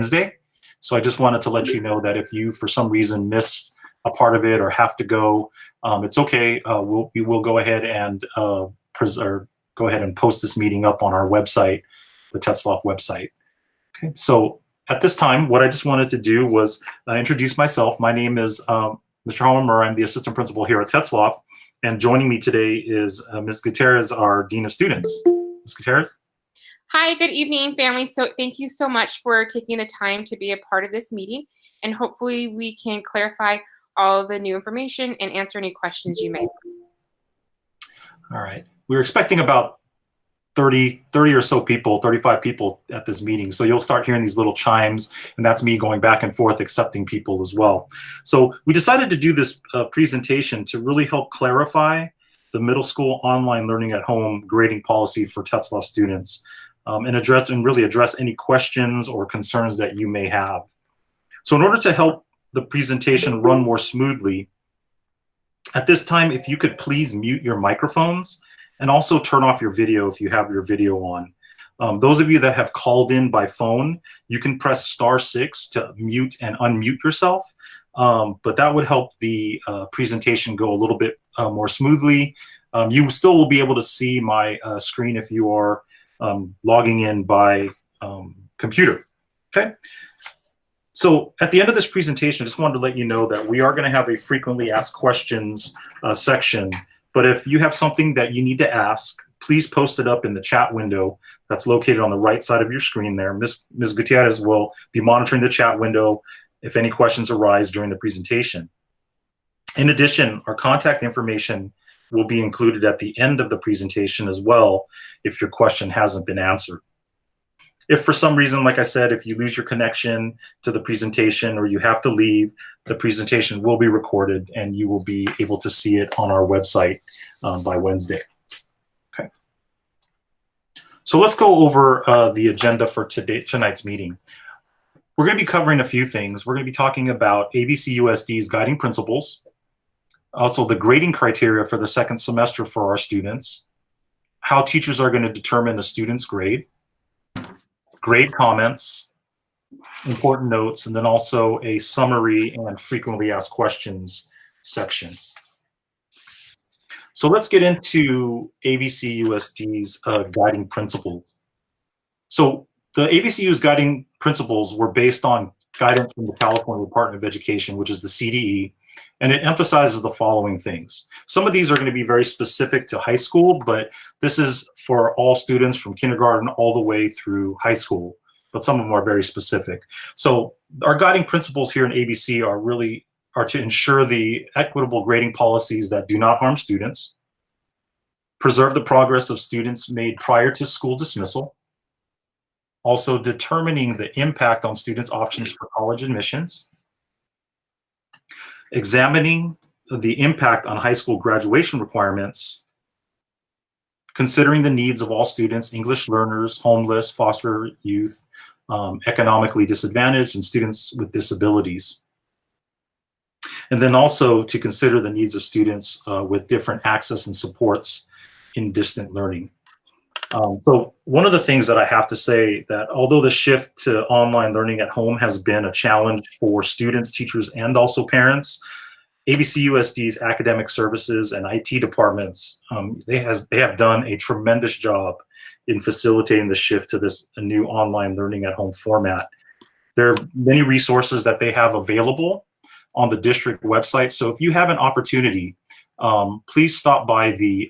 Wednesday. So I just wanted to let you know that if you, for some reason, missed a part of it or have to go, it's okay. We will go ahead and go ahead and post this meeting up on our website, the Tetzlaff website. Okay. So at this time, what I just wanted to do was introduce myself. My name is Mr. Homer. I'm the assistant principal here at Tetzlaff, and joining me today is Ms. Gutierrez, our Dean of Students. Ms. Gutierrez? Hi, good evening, family. So thank you so much for taking the time to be a part of this meeting, and hopefully we can clarify all the new information and answer any questions you may have. All right. We're expecting about 30 or so people, 35 people at this meeting. So you'll start hearing these little chimes, and that's me going back and forth accepting people as well. So we decided to do this presentation to really help clarify the middle school online learning at home grading policy for Tetzlaff students, and really address any questions or concerns that you may have. So in order to help the presentation run more smoothly, at this time, if you could please mute your microphones and also turn off your video if you have your video on. Those of you that have called in by phone, you can press *6 to mute and unmute yourself, but that would help the presentation go a little bit more smoothly. You still will be able to see my screen if you are logging in by computer, okay? So at the end of this presentation, I just wanted to let you know that we are going to have a frequently asked questions section. But if you have something that you need to ask, please post it up in the chat window that's located on the right side of your screen there. Ms. Gutierrez will be monitoring the chat window if any questions arise during the presentation. In addition, our contact information will be included at the end of the presentation as well if your question hasn't been answered. If for some reason, like I said, if you lose your connection to the presentation or you have to leave, the presentation will be recorded and you will be able to see it on our website by Wednesday. Okay. So let's go over the agenda for tonight's meeting. We're going to be covering a few things. We're going to be talking about ABCUSD's guiding principles, also the grading criteria for the second semester for our students, how teachers are going to determine a student's grade, grade comments, important notes, and then also a summary and frequently asked questions section. So let's get into ABCUSD's guiding principles. So the ABCU's guiding principles were based on guidance from the California Department of Education, which is the CDE, and it emphasizes the following things. Some of these are going to be very specific to high school, but this is for all students from kindergarten all the way through high school, but some of them are very specific. So our guiding principles here in ABC are to ensure the equitable grading policies that do not harm students, preserve the progress of students made prior to school dismissal, also determining the impact on students' options for college admissions, examining the impact on high school graduation requirements, considering the needs of all students, English learners, homeless, foster youth, economically disadvantaged, and students with disabilities. And then also to consider the needs of students with different access and supports in distant learning. So one of the things that I have to say that although the shift to online learning at home has been a challenge for students, teachers, and also parents, ABCUSD's academic services and IT departments, they have done a tremendous job in facilitating the shift to this new online learning at home format. There are many resources that they have available on the district website. So if you have an opportunity, please stop by the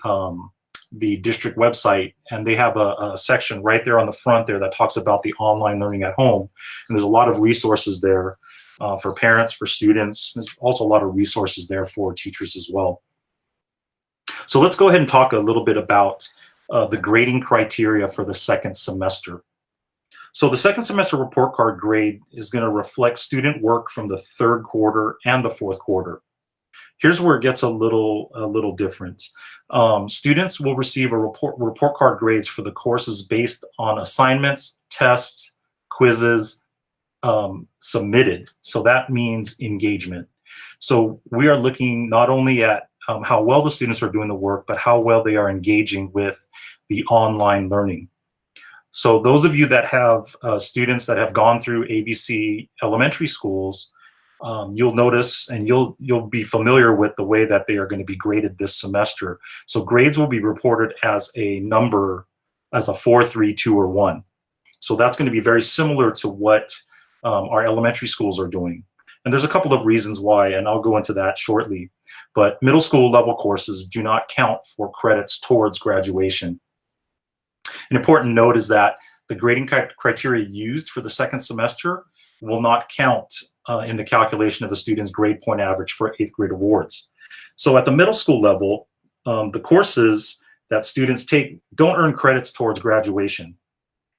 district website, and they have a section right there on the front there that talks about the online learning at home. And there's a lot of resources there for parents, for students. There's also a lot of resources there for teachers as well. So let's go ahead and talk a little bit about the grading criteria for the second semester. So the second semester report card grade is going to reflect student work from the third quarter and the fourth quarter. Here's where it gets a little different. Students will receive a report card grades for the courses based on assignments, tests, quizzes submitted. So that means engagement. So we are looking not only at how well the students are doing the work, but how well they are engaging with the online learning. So those of you that have students that have gone through ABC elementary schools, you'll notice and you'll be familiar with the way that they are going to be graded this semester. So grades will be reported as a number, as a 4, 3, 2, or 1. So that's going to be very similar to what our elementary schools are doing. And there's a couple of reasons why, and I'll go into that shortly. But middle school level courses do not count for credits towards graduation. An important note is that the grading criteria used for the second semester will not count in the calculation of a student's grade point average for 8th grade awards. So at the middle school level, the courses that students take don't earn credits towards graduation.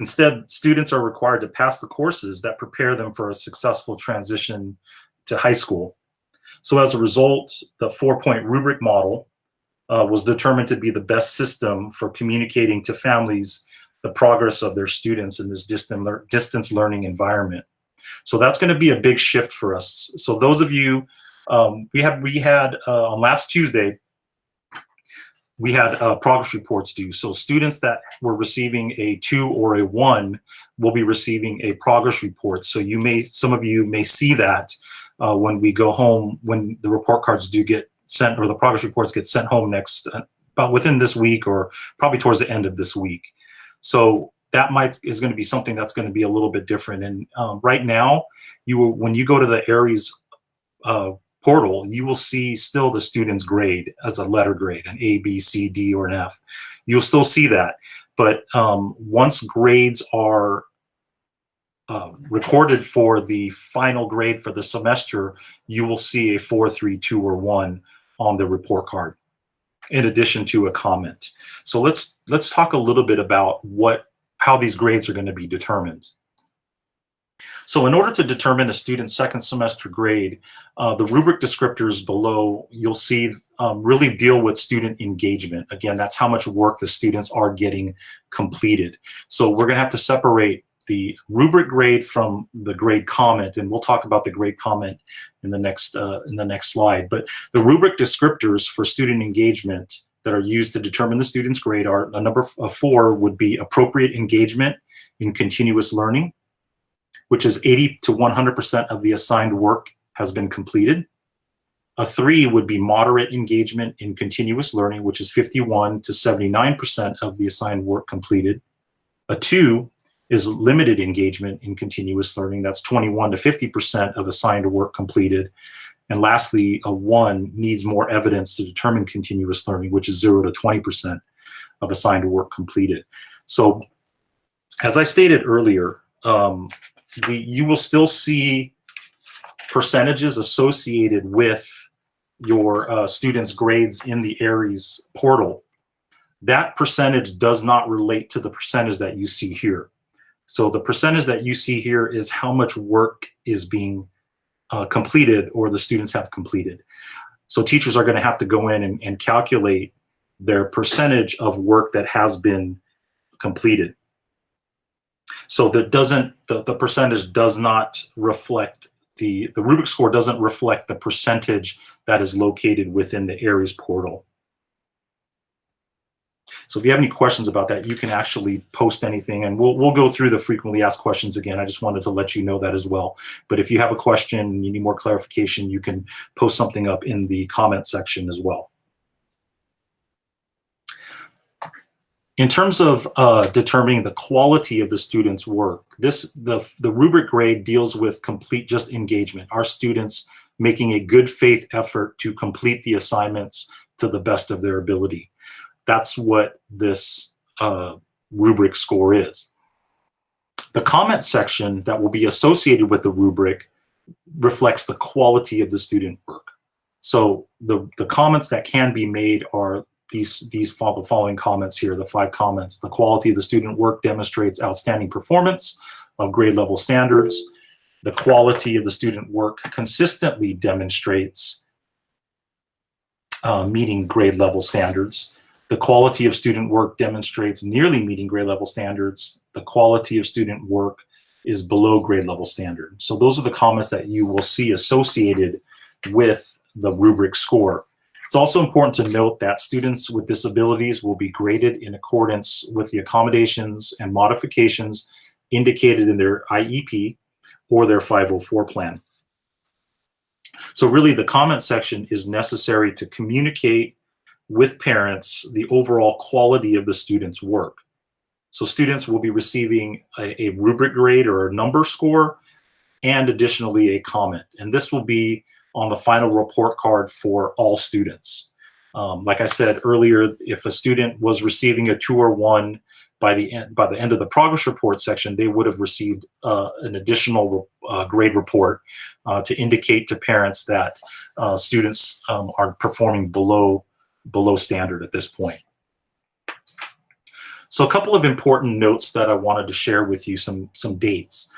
Instead, students are required to pass the courses that prepare them for a successful transition to high school. So as a result, the 4-point rubric model was determined to be the best system for communicating to families the progress of their students in this distance learning environment. So that's going to be a big shift for us. So those of you, we had on last Tuesday, we had progress reports due. So students that were receiving a 2 or a 1 will be receiving a progress report. So some of you may see that when we go home, when the report cards do get sent, or the progress reports get sent home next, about within this week, or probably towards the end of this week. So that is going to be something that's going to be a little bit different. And right now, when you go to the Aries portal, you will see still the student's grade as a letter grade, an A, B, C, D, or an F. You'll still see that. But once grades are recorded for the final grade for the semester, you will see a 4, 3, 2, or 1 on the report card, in addition to a comment. So let's talk a little bit about how these grades are going to be determined. So in order to determine a student's second semester grade, the rubric descriptors below, you'll see really deal with student engagement. Again, that's how much work the students are getting completed. So we're going to have to separate the rubric grade from the grade comment, and we'll talk about the grade comment in the next slide. But the rubric descriptors for student engagement that are used to determine the student's grade are a number of 4 would be appropriate engagement in continuous learning, which is 80 to 100% of the assigned work has been completed. A 3 would be moderate engagement in continuous learning, which is 51 to 79% of the assigned work completed. A 2 is limited engagement in continuous learning. That's 21 to 50% of assigned work completed. And lastly, a 1 needs more evidence to determine continuous learning, which is 0 to 20% of assigned work completed. So as I stated earlier, you will still see percentages associated with your students' grades in the Aries portal. That percentage does not relate to the percentage that you see here. So the percentage that you see here is how much work is being completed or the students have completed. So teachers are going to have to go in and calculate their percentage of work that has been completed. So that the percentage does not reflect, the rubric score doesn't reflect the percentage that is located within the Aries portal. So if you have any questions about that, you can actually post anything, and we'll go through the frequently asked questions again. I just wanted to let you know that as well. But if you have a question and you need more clarification, you can post something up in the comment section as well. In terms of determining the quality of the student's work, the rubric grade deals with complete just engagement. Our students making a good faith effort to complete the assignments to the best of their ability. That's what this rubric score is. The comment section that will be associated with the rubric reflects the quality of the student work. So the comments that can be made are the following comments here, the 5 comments. The quality of the student work demonstrates outstanding performance of grade level standards. The quality of the student work consistently demonstrates meeting grade level standards. The quality of student work demonstrates nearly meeting grade level standards. The quality of student work is below grade level standard. So those are the comments that you will see associated with the rubric score. It's also important to note that students with disabilities will be graded in accordance with the accommodations and modifications indicated in their IEP or their 504 plan. So really the comment section is necessary to communicate with parents the overall quality of the student's work. So students will be receiving a rubric grade or a number score, and additionally a comment. And this will be on the final report card for all students. Like I said earlier, if a student was receiving a 2 or 1 by the end of the progress report section, they would have received an additional grade report to indicate to parents that students are performing below standard at this point. So a couple of important notes that I wanted to share with you, some dates.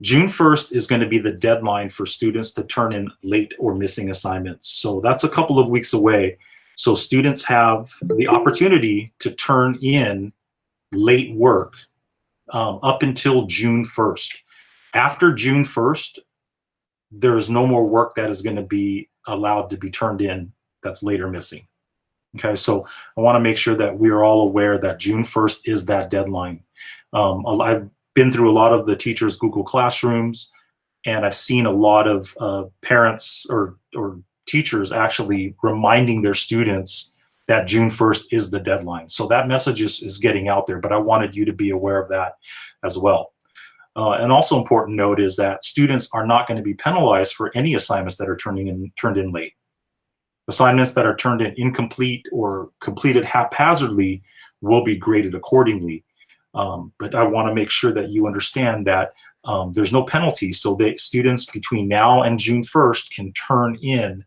June 1st is going to be the deadline for students to turn in late or missing assignments. So that's a couple of weeks away. So students have the opportunity to turn in late work up until June 1st. After June 1st, there is no more work that is going to be allowed to be turned in that's later missing. Okay, so I want to make sure that we are all aware that June 1st is that deadline. I've been through a lot of the teachers' Google Classrooms, and I've seen a lot of parents or teachers actually reminding their students that June 1st is the deadline. So that message is getting out there, but I wanted you to be aware of that as well. And also important note is that students are not going to be penalized for any assignments that are turned in late. Assignments that are turned in incomplete or completed haphazardly will be graded accordingly. But I want to make sure that you understand that there's no penalty. So that students between now and June 1st can turn in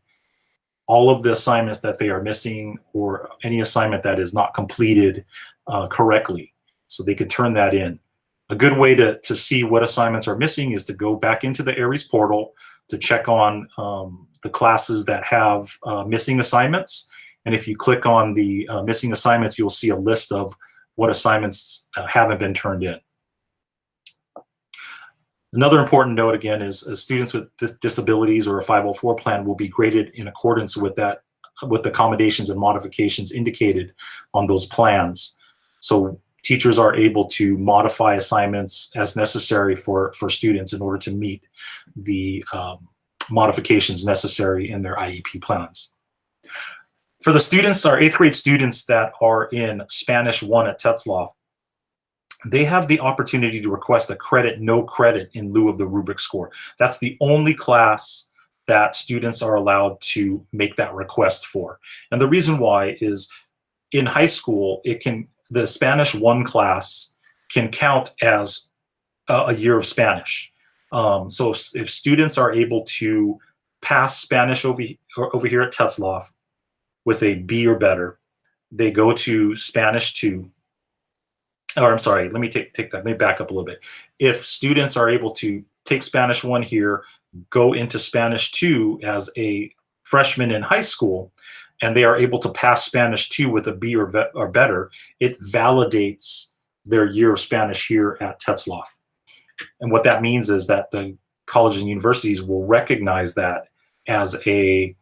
all of the assignments that they are missing or any assignment that is not completed correctly. So they could turn that in. A good way to see what assignments are missing is to go back into the ARIES portal to check on the classes that have missing assignments. And if you click on the missing assignments, you'll see a list of what assignments haven't been turned in. Another important note again is students with disabilities or a 504 plan will be graded in accordance with that, with the accommodations and modifications indicated on those plans. So teachers are able to modify assignments as necessary for students in order to meet the modifications necessary in their IEP plans. For the students, our 8th grade students that are in Spanish 1 at Tetzlaff, they have the opportunity to request a credit, no credit in lieu of the rubric score. That's the only class that students are allowed to make that request for. And the reason why is in high school, the Spanish 1 class can count as a year of Spanish. So if students are able to pass Spanish over here at Tetzlaff with a B or better, they go to Spanish 2. Or I'm sorry, let me take that. Let me back up a little bit. If students are able to take Spanish 1 here, go into Spanish 2 as a freshman in high school, and they are able to pass Spanish 2 with a B or better, it validates their year of Spanish here at Tetzlaff. And what that means is that the colleges and universities will recognize that as a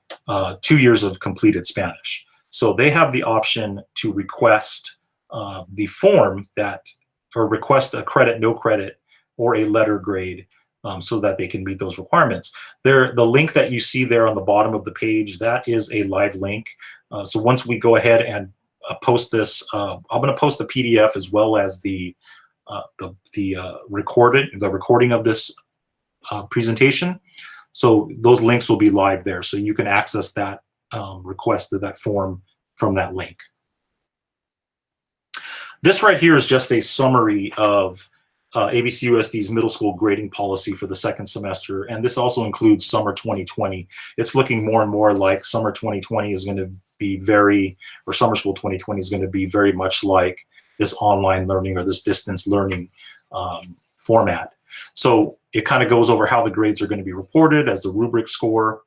2 years of completed Spanish. So they have the option to request the form or request a credit, no credit, or a letter grade so that they can meet those requirements. The link that you see there on the bottom of the page, that is a live link. So once we go ahead and post this, I'm going to post the PDF as well as the recording of this presentation. So those links will be live there, so you can access that request of that form from that link. This right here is just a summary of ABCUSD's middle school grading policy for the 2nd semester, and this also includes summer 2020. It's looking more and more like summer 2020 is going to be or summer school 2020 is going to be very much like this online learning or this distance learning format. So it kind of goes over how the grades are going to be reported as the rubric score.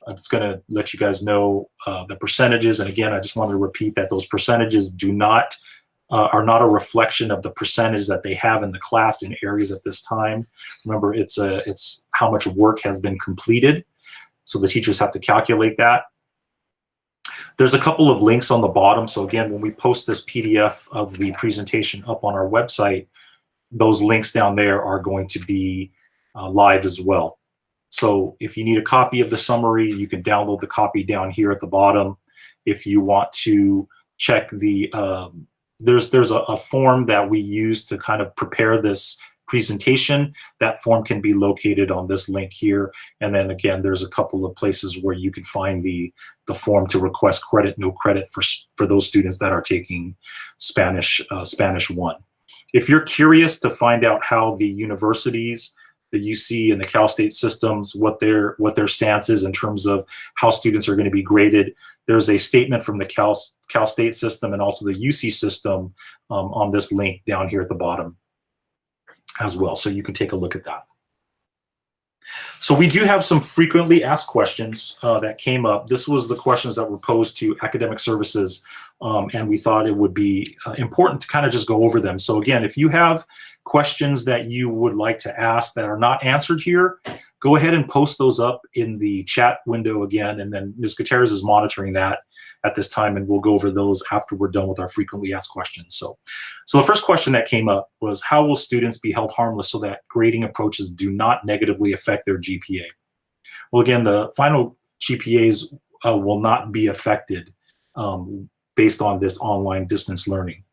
It's going to let you guys know the percentages. And again, I just want to repeat that those percentages are not a reflection of the percentage that they have in the class in areas at this time. Remember, it's how much work has been completed. So the teachers have to calculate that. There's a couple of links on the bottom. So again, when we post this PDF of the presentation up on our website, those links down there are going to be live as well. So if you need a copy of the summary, you can download the copy down here at the bottom. If you want to check the, there's a form that we use to kind of prepare this presentation. That form can be located on this link here. And then again, there's a couple of places where you can find the form to request credit, no credit for those students that are taking Spanish 1. If you're curious to find out how the universities, the UC and the Cal State systems, what their stance is in terms of how students are going to be graded, there's a statement from the Cal State system and also the UC system on this link down here at the bottom as well. So you can take a look at that. So we do have some frequently asked questions that came up. This was the questions that were posed to academic services, and we thought it would be important to kind of just go over them. So again, if you have questions that you would like to ask that are not answered here, go ahead and post those up in the chat window again, and then Ms. Gutierrez is monitoring that at this time, and we'll go over those after we're done with our frequently asked questions. So the first question that came up was, how will students be held harmless so that grading approaches do not negatively affect their GPA? Well, again, the final GPAs will not be affected based on this online distance learning.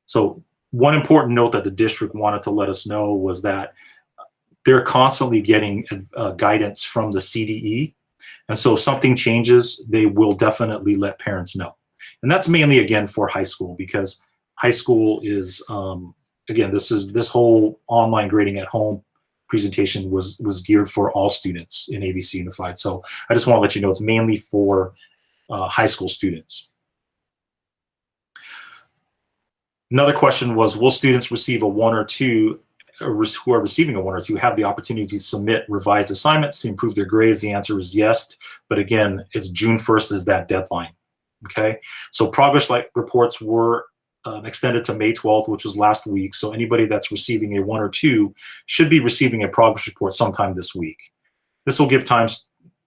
So one important note that the district wanted to let us know was that they're constantly getting guidance from the CDE. And so if something changes, they will definitely let parents know. And that's mainly, again, for high school, because high school is, again, this whole online grading at home presentation was geared for all students in ABC Unified. So I just want to let you know it's mainly for high school students. Another question was, will students receive a 1 or 2, who are receiving a 1 or 2, have the opportunity to submit revised assignments to improve their grades? The answer is yes, but again, it's June 1st is that deadline, okay? So progress reports were extended to May 12th, which was last week. So anybody that's receiving a 1 or 2 should be receiving a progress report sometime this week. This will give time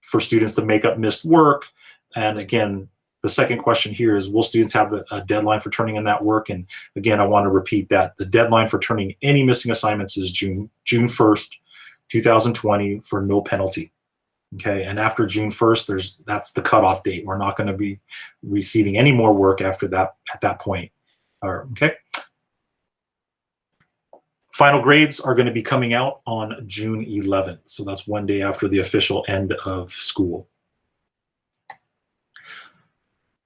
for students to make up missed work. And again, the second question here is, will students have a deadline for turning in that work? And again, I want to repeat that the deadline for turning any missing assignments is June 1st, 2020 for no penalty. Okay, and after June 1st, that's the cutoff date. We're not going to be receiving any more work after that at that point. Okay. Final grades are going to be coming out on June 11th. So that's one day after the official end of school.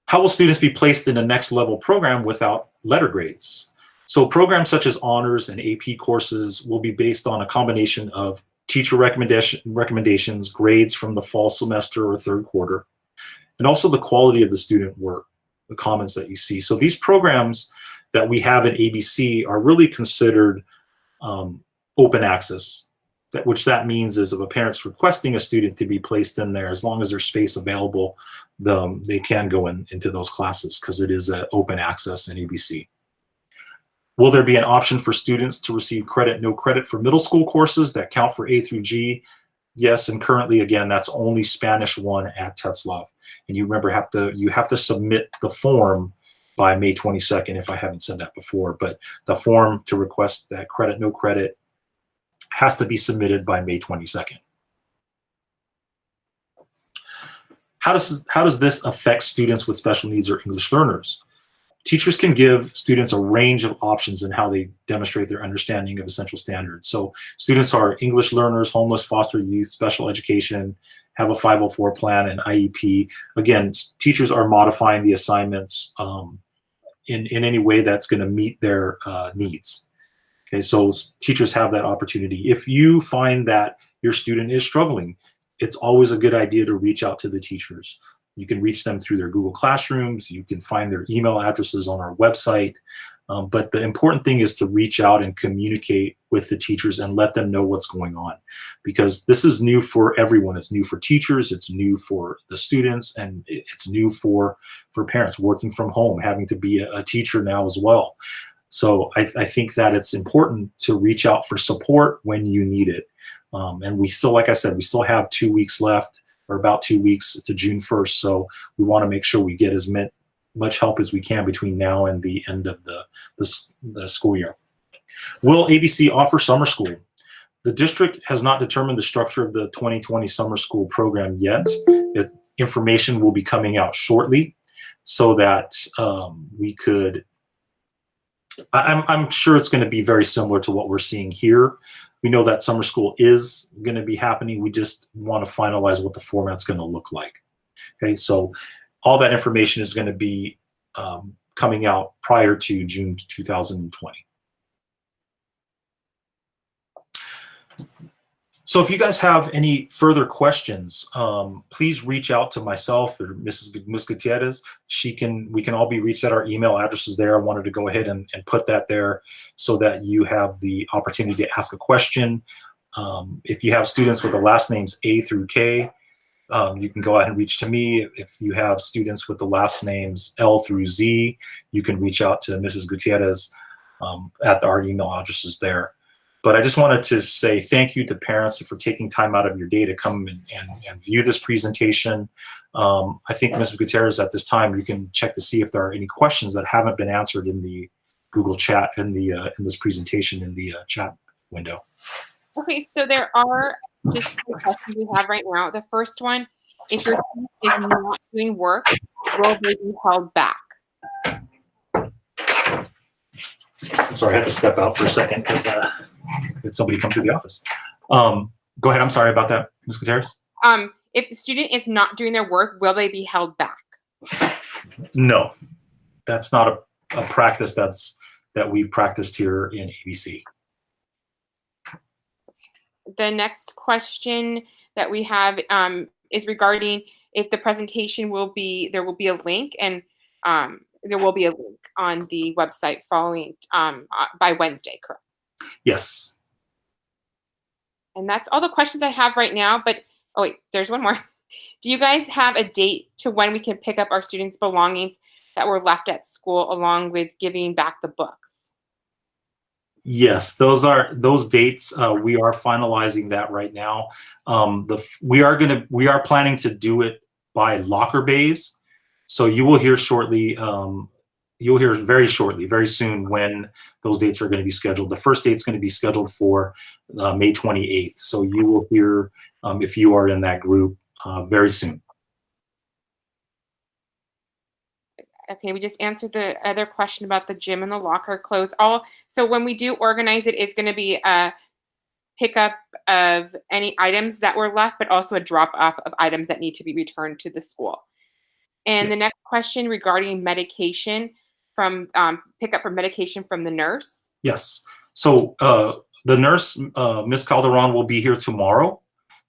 How will students be placed in a next level program without letter grades? So programs such as honors and AP courses will be based on a combination of teacher recommendations, grades from the fall semester or third quarter, and also the quality of the student work, the comments that you see. So these programs that we have in ABC are really considered open access, which that means is if a parent's requesting a student to be placed in there, as long as there's space available, they can go into those classes because it is open access in ABC. Will there be an option for students to receive credit, no credit for middle school courses that count for A through G? Yes, and currently, again, that's only Spanish 1 at Tetzlaff. And you remember, you have to submit the form by May 22nd, if I haven't said that before. But the form to request that credit, no credit has to be submitted by May 22nd. How does this affect students with special needs or English learners? Teachers can give students a range of options in how they demonstrate their understanding of essential standards. So students are English learners, homeless, foster youth, special education, have a 504 plan, and IEP. Again, teachers are modifying the assignments in any way that's going to meet their needs. Okay, so teachers have that opportunity. If you find that your student is struggling, it's always a good idea to reach out to the teachers. You can reach them through their Google Classrooms. You can find their email addresses on our website. But the important thing is to reach out and communicate with the teachers and let them know what's going on. Because this is new for everyone. It's new for teachers, it's new for the students, and it's new for parents working from home, having to be a teacher now as well. So I think that it's important to reach out for support when you need it. And we still, like I said, we still have 2 weeks left or about 2 weeks to June 1st. So we want to make sure we get as much help as we can between now and the end of the school year. Will ABC offer summer school? The district has not determined the structure of the 2020 summer school program yet. Information will be coming out shortly so that we could, I'm sure it's going to be very similar to what we're seeing here. We know that summer school is going to be happening. We just want to finalize what the format's going to look like. Okay, so all that information is going to be coming out prior to June 2020. So if you guys have any further questions, please reach out to myself or Ms. Gutierrez. We can all be reached at our email addresses there. I wanted to go ahead and put that there so that you have the opportunity to ask a question. If you have students with the last names A through K, you can go ahead and reach to me. If you have students with the last names L through Z, you can reach out to Mrs. Gutierrez at our email addresses there. But I just wanted to say thank you to parents for taking time out of your day to come and view this presentation. I think Mrs. Gutierrez, at this time, you can check to see if there are any questions that haven't been answered in the Google chat, in this presentation in the chat window. Okay, so there are just two questions we have right now. The first one, if your student is not doing work, will they be held back? I'm sorry, I had to step out for a second because had somebody come through the office. Go ahead, I'm sorry about that, Ms. Gutierrez. If the student is not doing their work, will they be held back? No, that's not a practice that we've practiced here in ABC. The next question that we have is regarding if the presentation will be, there will be a link, and there will be a link on the website following by Wednesday, correct? Yes. And that's all the questions I have right now, but oh wait, there's one more. Do you guys have a date to when we can pick up our students' belongings that were left at school, along with giving back the books? Yes, those dates. We are finalizing that right now. We are planning to do it by locker bays. So you will hear shortly. You'll hear very shortly, very soon, when those dates are going to be scheduled. The first date is going to be scheduled for May 28th. So you will hear, if you are in that group, very soon. Okay, we just answered the other question about the gym and the locker clothes. So when we do organize it, it's going to be a pickup of any items that were left, but also a drop off of items that need to be returned to the school. And the next question regarding medication, from pickup for medication from the nurse. Yes. So the nurse, Ms. Calderon, will be here tomorrow.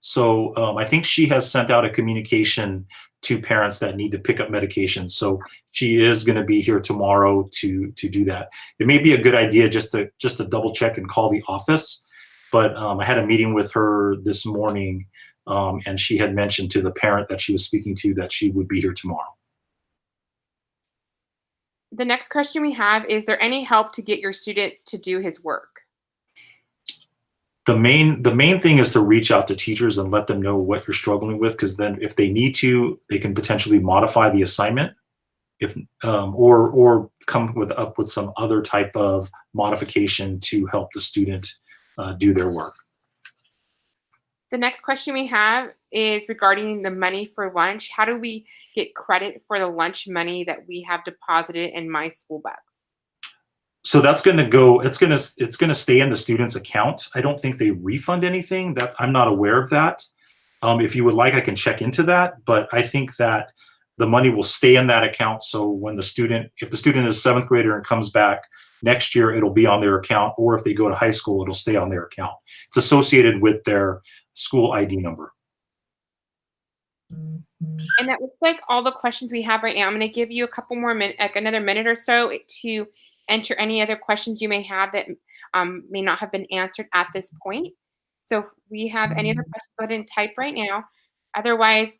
So I think she has sent out a communication to parents that need to pick up medication. So she is going to be here tomorrow to do that. It may be a good idea just to double check and call the office. But I had a meeting with her this morning, and she had mentioned to the parent that she was speaking to that she would be here tomorrow. The next question we have, is there any help to get your students to do his work? The main thing is to reach out to teachers and let them know what you're struggling with, because then if they need to, they can potentially modify the assignment, or come up with some other type of modification to help the student do their work. The next question we have is regarding the money for lunch. How do we get credit for the lunch money that we have deposited in My School Bucks? So that's going to go. It's going to stay in the student's account. I don't think they refund anything. I'm not aware of that. If you would like, I can check into that. But I think that the money will stay in that account. So when if the student is 7th grader and comes back next year, it'll be on their account. Or if they go to high school, it'll stay on their account. It's associated with their school ID number. And that looks like all the questions we have right now. I'm going to give you a couple more minutes, like another minute or so, to enter any other questions you may have that may not have been answered at this point. So if we have any other questions, go ahead and type right now. Otherwise,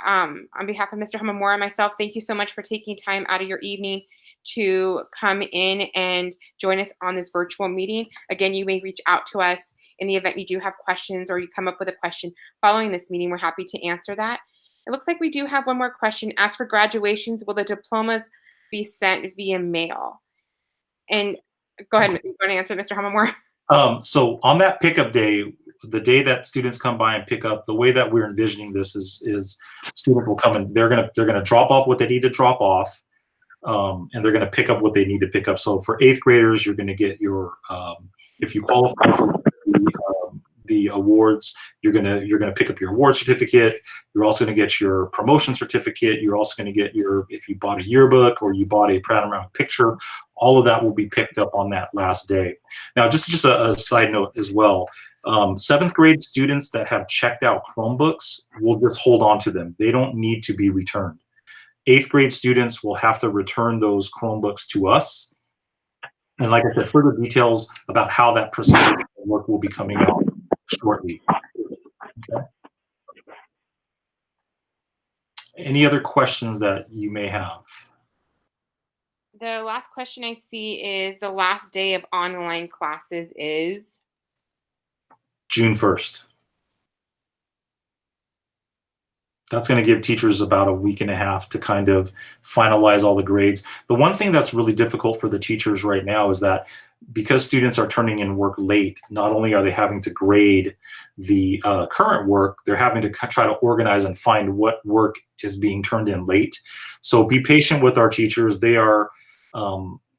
on behalf of Mr. Hamamura and myself, thank you so much for taking time out of your evening to come in and join us on this virtual meeting. Again, you may reach out to us in the event you do have questions or you come up with a question following this meeting, we're happy to answer that. It looks like we do have one more question. As for graduations, will the diplomas be sent via mail? And go ahead, you want to answer, Mr. Hamamura? So on that pickup day, the day that students come by and pick up, the way that we're envisioning this is students will come and they're gonna drop off what they need to drop off, and they're gonna pick up what they need to pick up. So for 8th graders, you're gonna get your if you qualify for the awards, you're gonna pick up your award certificate. You're also gonna get your promotion certificate. You're also gonna get your, if you bought a yearbook or you bought a panoramic picture, all of that will be picked up on that last day. Now, just a side note as well, 7th grade students that have checked out Chromebooks will just hold on to them. They don't need to be returned. 8th grade students will have to return those Chromebooks to us. And like I said, further details about how that procedure work will be coming out shortly. Okay. Any other questions that you may have? The last question I see is the last day of online classes is June 1st. That's going to give teachers about a week and a half to kind of finalize all the grades. The one thing that's really difficult for the teachers right now is that because students are turning in work late, not only are they having to grade the current work, they're having to try to organize and find what work is being turned in late. So be patient with our teachers. They are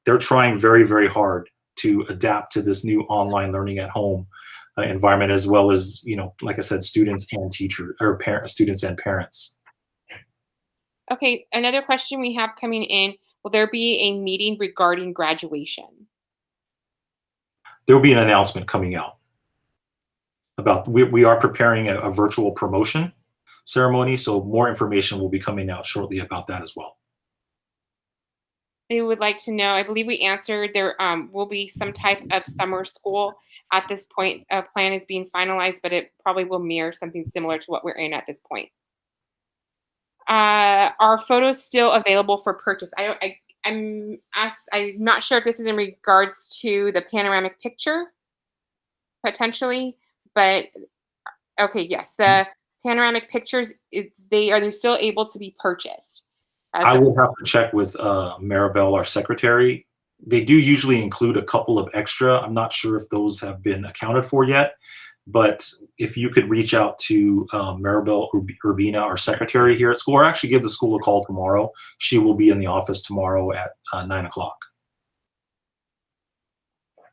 they're trying very, very hard to adapt to this new online learning at home environment, as well as, you know, like I said, students and teachers, or parents, students and parents. okay. Another question we have coming in: will there be a meeting regarding graduation? There will be an announcement coming out about, we are preparing a virtual promotion ceremony, so more information will be coming out shortly about that as well. They would like to know, I believe we answered, there will be some type of summer school at this point. A plan is being finalized, but it probably will mirror something similar to what we're in at this point. Are photos still available for purchase? I'm not sure if this is in regards to the panoramic picture, potentially, but okay, yes, the panoramic pictures, they're still able to be purchased. I will have to check with Maribel, our secretary. They do usually include a couple of extra. I'm not sure if those have been accounted for yet, but if you could reach out to Maribel Urbina, our secretary here at school, or actually give the school a call tomorrow. She will be in the office tomorrow at 9 o'clock.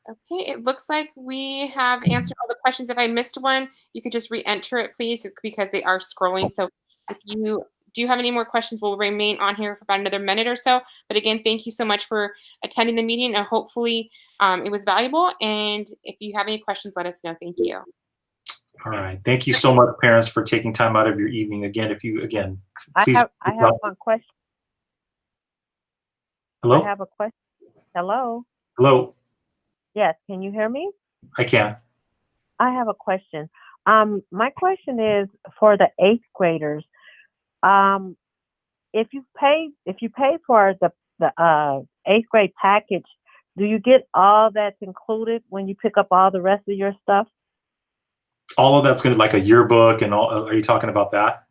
Okay, it looks like we have answered all the questions. If I missed one, you could just re-enter it, please, because they are scrolling. So if you do have any more questions, we'll remain on here for about another minute or so. But again, thank you so much for attending the meeting, and hopefully it was valuable. And if you have any questions, let us know. Thank you. All right. Thank you so much, parents, for taking time out of your evening. Again, if you, please. I have one question. Hello? I have a question. Hello? Hello? Yes, can you hear me? I can. I have a question. My question is for the 8th graders. If you pay for the 8th grade package, do you get all that's included when you pick up all the rest of your stuff? All of that's going to, like a yearbook and all. Are you talking about that?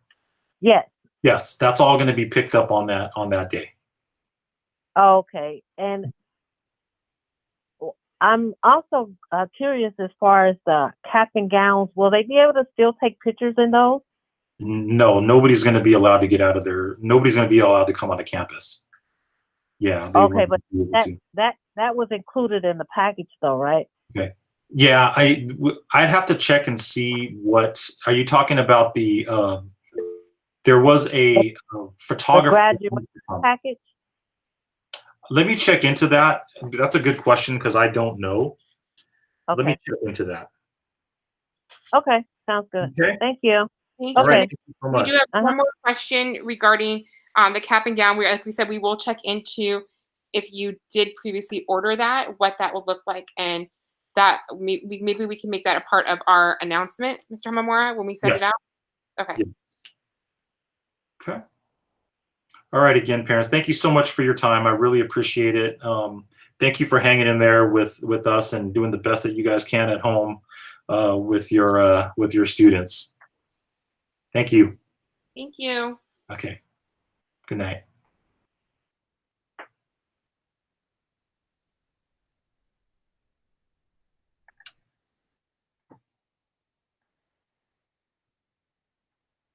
Yes. Yes, that's all going to be picked up on that day. Okay. And I'm also curious as far as the cap and gowns. Will they be able to still take pictures in those? No, nobody's going to be allowed to get out of there. Nobody's going to be allowed to come onto campus. Yeah. Okay, but that was included in the package, though, right? Okay. Yeah, I'd have to check and see what. Are you talking about the? There was a photographer. The graduate package. Let me check into that. That's a good question because I don't know. Okay. Let me check into that. Okay, sounds good. Okay. Thank you. Thank you. Okay. Thank you so We much. do have one more question regarding the cap and gown. Like we said, we will check into if you did previously order that, what that will look like, and that maybe we can make that a part of our announcement, Mr. Hamamura, when we send Yes. it out. Okay. Yes. Okay. All right, again, parents, thank you so much for your time. I really appreciate it. Thank you for hanging in there with us and doing the best that you guys can at home. with your students. Thank you. Thank you. Okay. Good night.